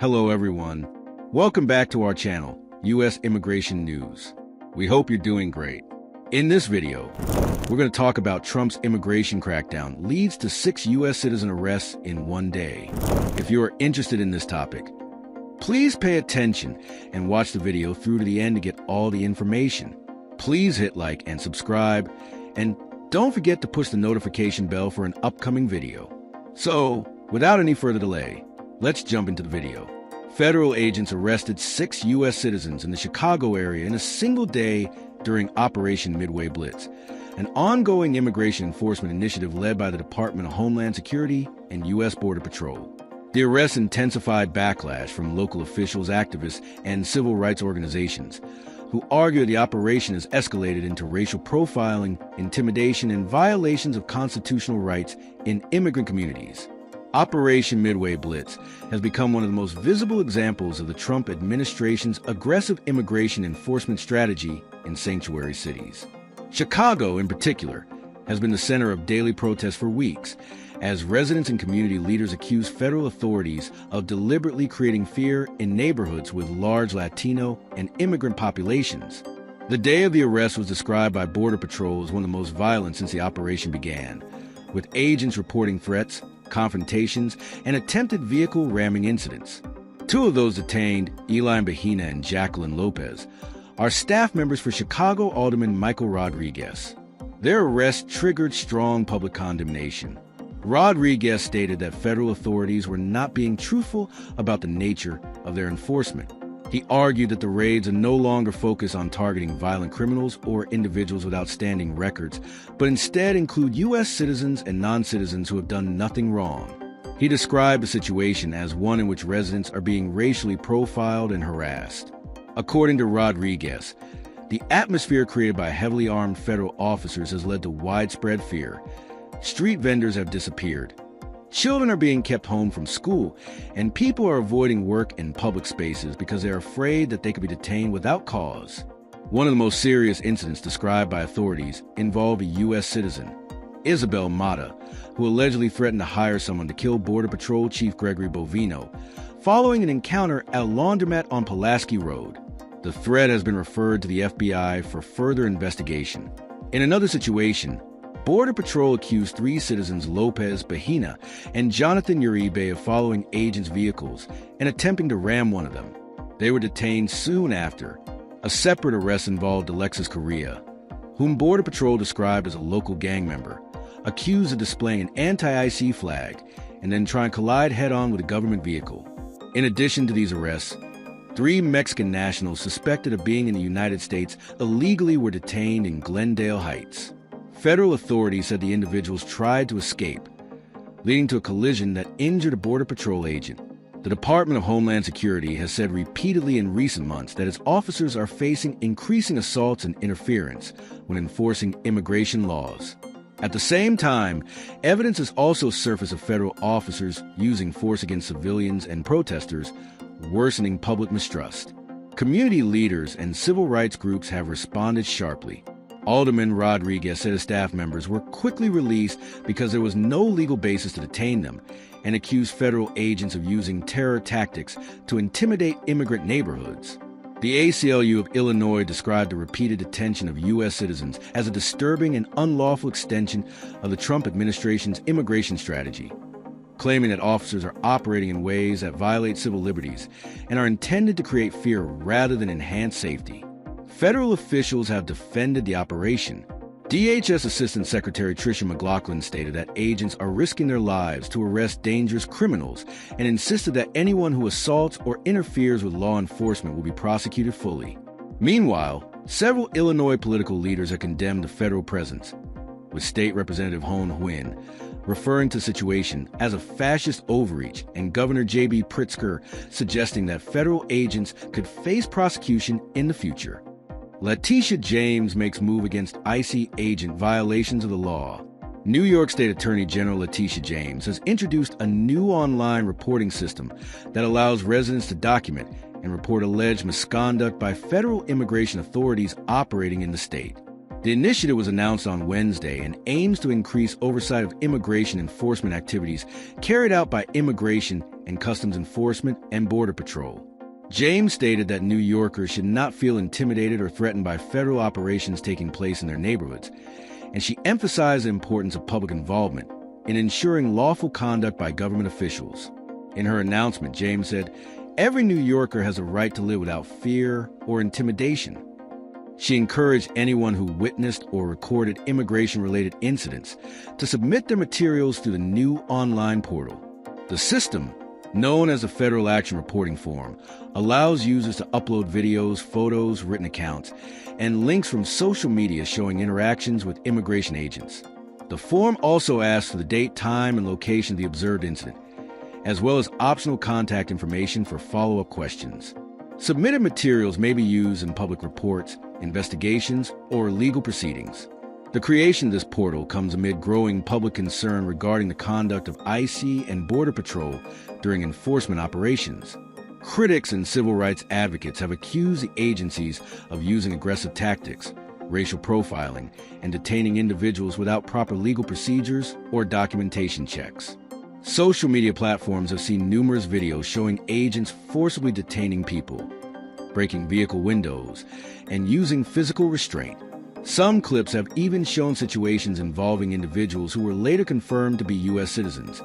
Hello, everyone. Welcome back to our channel, U.S. Immigration News. We hope you're doing great. In this video, we're going to talk about Trump's immigration crackdown leads to 6 U.S. citizen arrests in one day. If you are interested in this topic, please pay attention and watch the video through to the end to get all the information. Please hit like and subscribe, and don't forget to push the notification bell for an upcoming video. So, without any further delay, let's jump into the video. Federal agents arrested 6 U.S. citizens in the Chicago area in a single day during Operation Midway Blitz, an ongoing immigration enforcement initiative led by the Department of Homeland Security and U.S. Border Patrol. The arrests intensified backlash from local officials, activists, and civil rights organizations, who argue the operation has escalated into racial profiling, intimidation, and violations of constitutional rights in immigrant communities. Operation Midway Blitz has become one of the most visible examples of the Trump administration's aggressive immigration enforcement strategy in sanctuary cities. Chicago, in particular, has been the center of daily protests for weeks, as residents and community leaders accuse federal authorities of deliberately creating fear in neighborhoods with large Latino and immigrant populations. The day of the arrest was described by Border Patrol as one of the most violent since the operation began, with agents reporting threats, confrontations, and attempted vehicle ramming incidents. 2 of those detained, Eli Bahina and Jacqueline Lopez, are staff members for Chicago Alderman Michael Rodriguez. Their arrest triggered strong public condemnation. Rodriguez stated that federal authorities were not being truthful about the nature of their enforcement. He argued that the raids are no longer focused on targeting violent criminals or individuals with outstanding records, but instead include U.S. citizens and non-citizens who have done nothing wrong. He described the situation as one in which residents are being racially profiled and harassed. According to Rodriguez, the atmosphere created by heavily armed federal officers has led to widespread fear. Street vendors have disappeared. Children are being kept home from school, and people are avoiding work in public spaces because they are afraid that they could be detained without cause. One of the most serious incidents described by authorities involved a U.S. citizen, Isabel Mata, who allegedly threatened to hire someone to kill Border Patrol Chief Gregory Bovino, following an encounter at a laundromat on Pulaski Road. The threat has been referred to the FBI for further investigation. In another situation, Border Patrol accused 3 citizens, Lopez, Bahina, and Jonathan Uribe, of following agents' vehicles and attempting to ram one of them. They were detained soon after. A separate arrest involved Alexis Correa, whom Border Patrol described as a local gang member, accused of displaying an anti-IC flag and then trying to collide head-on with a government vehicle. In addition to these arrests, 3 Mexican nationals suspected of being in the United States illegally were detained in Glendale Heights. Federal authorities said the individuals tried to escape, leading to a collision that injured a Border Patrol agent. The Department of Homeland Security has said repeatedly in recent months that its officers are facing increasing assaults and interference when enforcing immigration laws. At the same time, evidence has also surfaced of federal officers using force against civilians and protesters, worsening public mistrust. Community leaders and civil rights groups have responded sharply. Alderman Rodriguez said his staff members were quickly released because there was no legal basis to detain them, and accused federal agents of using terror tactics to intimidate immigrant neighborhoods. The ACLU of Illinois described the repeated detention of U.S. citizens as a disturbing and unlawful extension of the Trump administration's immigration strategy, claiming that officers are operating in ways that violate civil liberties and are intended to create fear rather than enhance safety. Federal officials have defended the operation. DHS Assistant Secretary Tricia McLaughlin stated that agents are risking their lives to arrest dangerous criminals and insisted that anyone who assaults or interferes with law enforcement will be prosecuted fully. Meanwhile, several Illinois political leaders have condemned the federal presence, with State Representative Hone Huynh referring to the situation as a fascist overreach, and Governor J.B. Pritzker suggesting that federal agents could face prosecution in the future. Letitia James makes move against IC agent violations of the law. New York State Attorney General Letitia James has introduced a new online reporting system that allows residents to document and report alleged misconduct by federal immigration authorities operating in the state. The initiative was announced on Wednesday and aims to increase oversight of immigration enforcement activities carried out by Immigration and Customs Enforcement and Border Patrol. James stated that New Yorkers should not feel intimidated or threatened by federal operations taking place in their neighborhoods, and she emphasized the importance of public involvement in ensuring lawful conduct by government officials. In her announcement, James said, "Every New Yorker has a right to live without fear or intimidation." She encouraged anyone who witnessed or recorded immigration-related incidents to submit their materials through the new online portal. The system, known as the Federal Action Reporting Form, allows users to upload videos, photos, written accounts, and links from social media showing interactions with immigration agents. The form also asks for the date, time, and location of the observed incident, as well as optional contact information for follow-up questions. Submitted materials may be used in public reports, investigations, or legal proceedings. The creation of this portal comes amid growing public concern regarding the conduct of ICE and Border Patrol during enforcement operations. Critics and civil rights advocates have accused the agencies of using aggressive tactics, racial profiling, and detaining individuals without proper legal procedures or documentation checks. Social media platforms have seen numerous videos showing agents forcibly detaining people, breaking vehicle windows, and using physical restraint. Some clips have even shown situations involving individuals who were later confirmed to be U.S. citizens,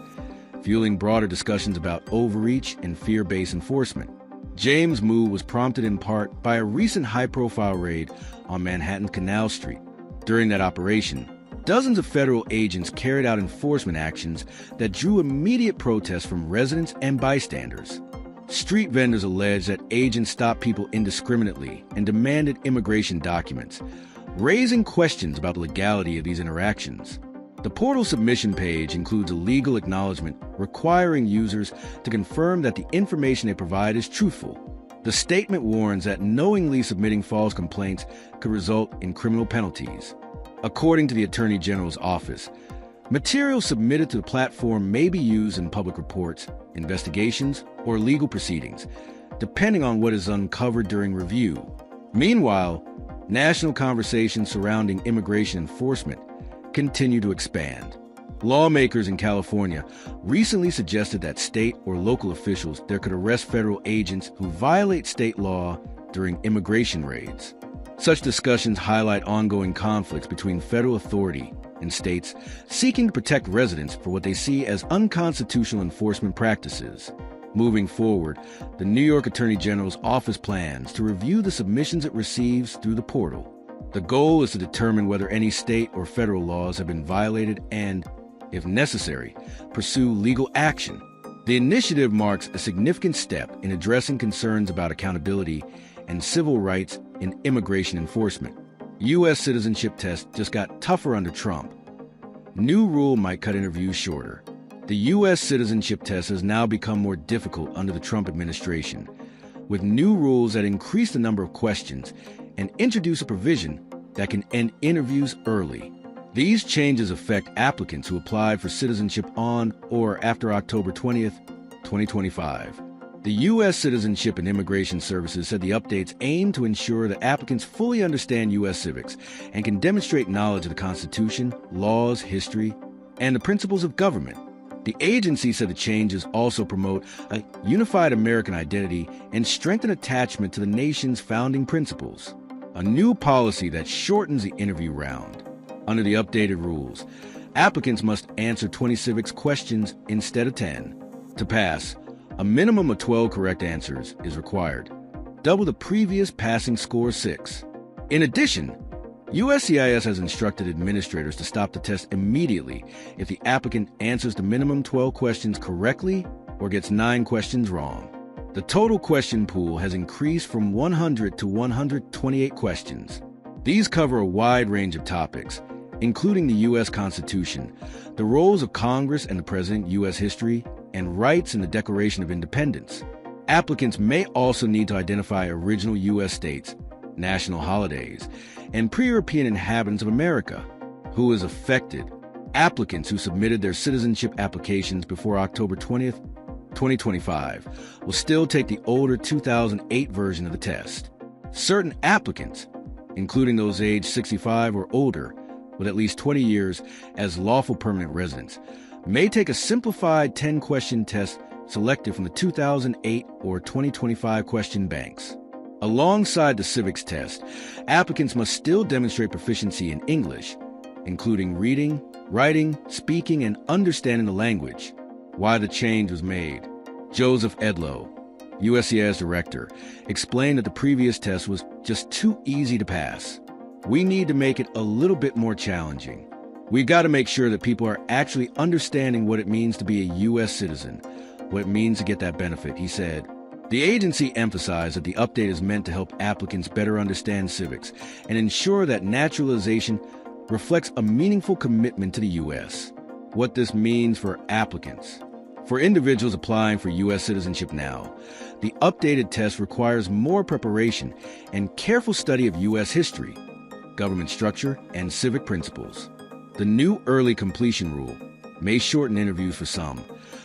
fueling broader discussions about overreach and fear-based enforcement. James' move was prompted in part by a recent high-profile raid on Manhattan's Canal Street. During that operation, dozens of federal agents carried out enforcement actions that drew immediate protests from residents and bystanders. Street vendors alleged that agents stopped people indiscriminately and demanded immigration documents, raising questions about the legality of these interactions. The portal submission page includes a legal acknowledgement requiring users to confirm that the information they provide is truthful. The statement warns that knowingly submitting false complaints could result in criminal penalties. According to the Attorney General's office, materials submitted to the platform may be used in public reports, investigations, or legal proceedings, depending on what is uncovered during review. Meanwhile, national conversations surrounding immigration enforcement continue to expand. Lawmakers in California recently suggested that state or local officials there could arrest federal agents who violate state law during immigration raids. Such discussions highlight ongoing conflicts between federal authority and states seeking to protect residents for what they see as unconstitutional enforcement practices. Moving forward, the New York Attorney General's office plans to review the submissions it receives through the portal. The goal is to determine whether any state or federal laws have been violated and, if necessary, pursue legal action. The initiative marks a significant step in addressing concerns about accountability and civil rights in immigration enforcement. U.S. citizenship tests just got tougher under Trump. New rule might cut interviews shorter. The U.S. citizenship test has now become more difficult under the Trump administration, with new rules that increase the number of questions and introduce a provision that can end interviews early. These changes affect applicants who applied for citizenship on or after October 20th, 2025. The U.S. Citizenship and Immigration Services said the updates aim to ensure that applicants fully understand U.S. civics and can demonstrate knowledge of the Constitution, laws, history, and the principles of government. The agency said the changes also promote a unified American identity and strengthen attachment to the nation's founding principles. A new policy that shortens the interview round. Under the updated rules, applicants must answer 20 civics questions instead of 10. To pass, a minimum of 12 correct answers is required, double the previous passing score 6. In addition, USCIS has instructed administrators to stop the test immediately if the applicant answers the minimum 12 questions correctly or gets 9 questions wrong. The total question pool has increased from 100 to 128 questions. These cover a wide range of topics, including the U.S. Constitution, the roles of Congress and the President, U.S. history, and rights in the Declaration of Independence. Applicants may also need to identify original U.S. states, national holidays, and pre-European inhabitants of America. Who is affected? Applicants who submitted their citizenship applications before October 20th, 2025 will still take the older 2008 version of the test. Certain applicants including those aged 65 or older with at least 20 years as lawful permanent residents, may take a simplified 10-question test selected from the 2008 or 2025 question banks. Alongside the civics test, applicants must still demonstrate proficiency in English, including reading, writing, speaking, and understanding the language. Why the change was made. Joseph Edlow, USCIS director, explained that the previous test was just too easy to pass. We need to make it a little bit more challenging. We've got to make sure that people are actually understanding what it means to be a U.S. citizen, what it means to get that benefit, he said. The agency emphasized that the update is meant to help applicants better understand civics and ensure that naturalization reflects a meaningful commitment to the U.S. What this means for applicants. For individuals applying for U.S. citizenship now, the updated test requires more preparation and careful study of U.S. history, government structure, and civic principles. The new early completion rule may shorten interviews for some,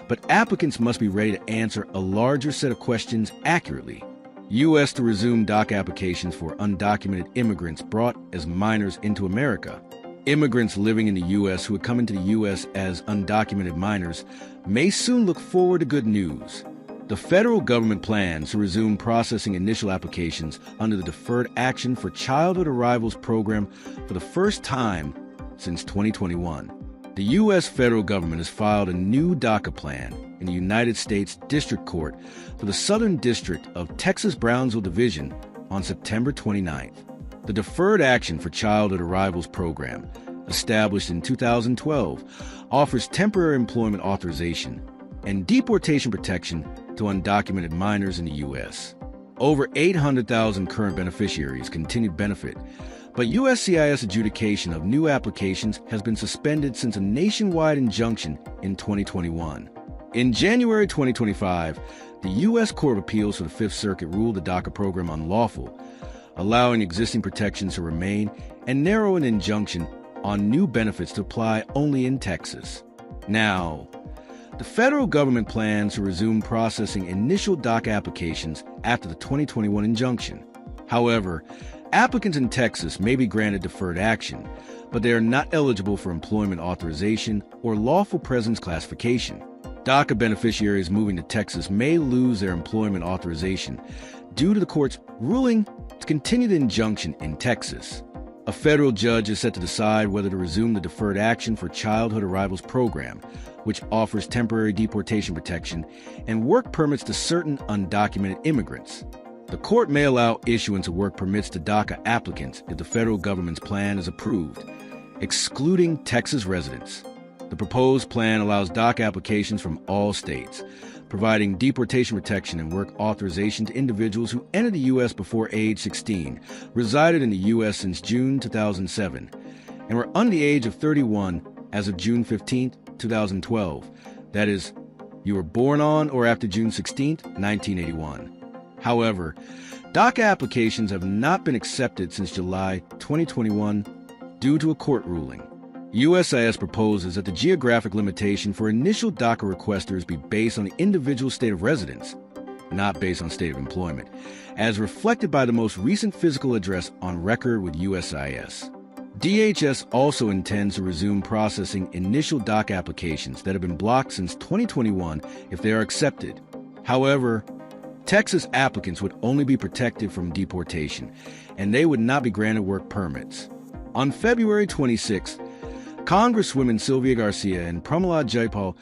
but applicants must be ready to answer a larger set of questions accurately. U.S. to resume DACA applications for undocumented immigrants brought as minors into America. Immigrants living in the U.S. who would come into the U.S. as undocumented minors may soon look forward to good news. The federal government plans to resume processing initial applications under the Deferred Action for Childhood Arrivals program for the first time since 2021. The U.S. federal government has filed a new DACA plan in the United States District Court for the Southern District of Texas Brownsville Division on September 29th. The Deferred Action for Childhood Arrivals program, established in 2012, offers temporary employment authorization and deportation protection to undocumented minors in the U.S. Over 800,000 current beneficiaries continue to benefit, but USCIS adjudication of new applications has been suspended since a nationwide injunction in 2021. In January 2025, the U.S. Court of Appeals for the Fifth Circuit ruled the DACA program unlawful, allowing existing protections to remain and narrow an injunction on new benefits to apply only in Texas. Now, the federal government plans to resume processing initial DACA applications after the 2021 injunction. However, applicants in Texas may be granted deferred action, but they are not eligible for employment authorization or lawful presence classification. DACA beneficiaries moving to Texas may lose their employment authorization due to the court's ruling to continue the injunction in Texas. A federal judge is set to decide whether to resume the Deferred Action for Childhood Arrivals program, which offers temporary deportation protection and work permits to certain undocumented immigrants. The court may allow issuance of work permits to DACA applicants if the federal government's plan is approved, excluding Texas residents. The proposed plan allows DACA applications from all states, providing deportation protection and work authorization to individuals who entered the U.S. before age 16, resided in the U.S. since June 2007, and were under the age of 31 as of June 15, 2012. That is, you were born on or after June 16, 1981. However, DACA applications have not been accepted since July 2021 due to a court ruling. USCIS proposes that the geographic limitation for initial DACA requesters be based on the individual state of residence, not based on state of employment, as reflected by the most recent physical address on record with USCIS. DHS also intends to resume processing initial DACA applications that have been blocked since 2021 if they are accepted. However, Texas applicants would only be protected from deportation, and they would not be granted work permits. On February 26th, Congresswomen Sylvia Garcia and Pramila Jayapal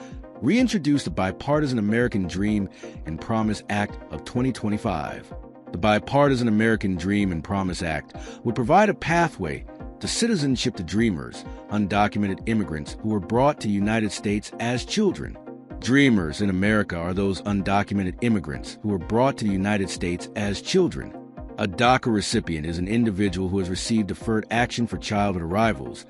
reintroduced the Bipartisan American Dream and Promise Act of 2025. The Bipartisan American Dream and Promise Act would provide a pathway to citizenship to dreamers, undocumented immigrants who were brought to the United States as children. Dreamers in America are those undocumented immigrants who were brought to the United States as children. A DACA recipient is an individual who has received Deferred Action for Childhood Arrivals,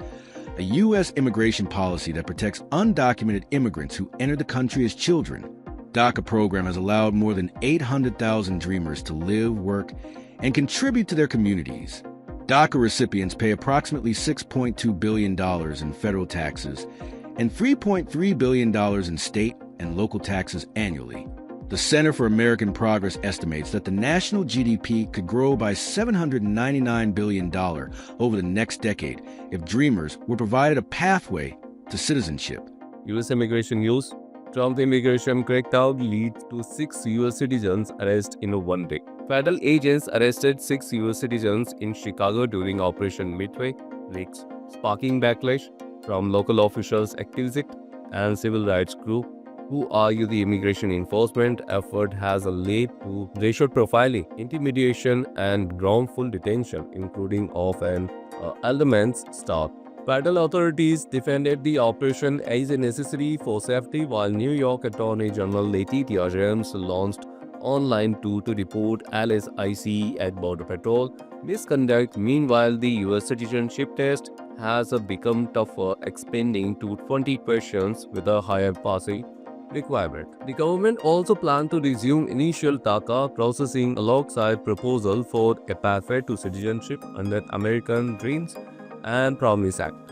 a U.S. immigration policy that protects undocumented immigrants who enter the country as children. DACA program has allowed more than 800,000 dreamers to live, work, and contribute to their communities. DACA recipients pay approximately $6.2 billion in federal taxes and $3.3 billion in state and local taxes annually. The Center for American Progress estimates that the national GDP could grow by $799 billion over the next decade if dreamers were provided a pathway to citizenship. U.S. immigration news. Trump immigration crackdown leads to 6 U.S. citizens arrested in one day. Federal agents arrested 6 U.S. citizens in Chicago during Operation Midway Blitz, sparking backlash from local officials, activists, and civil rights groups who argue the immigration enforcement effort has led to racial profiling, intimidation, and wrongful detention, including of an elements staff. Federal authorities defended the operation as a necessary for safety, while New York Attorney General Letitia James launched online tool to report LSIC at Border Patrol misconduct. Meanwhile, the U.S. citizenship test has become tougher, expanding to 20 questions with a higher passing requirement. The government also planned to resume initial DACA processing alongside proposal for a pathway to citizenship under American Dreams and Promise Act.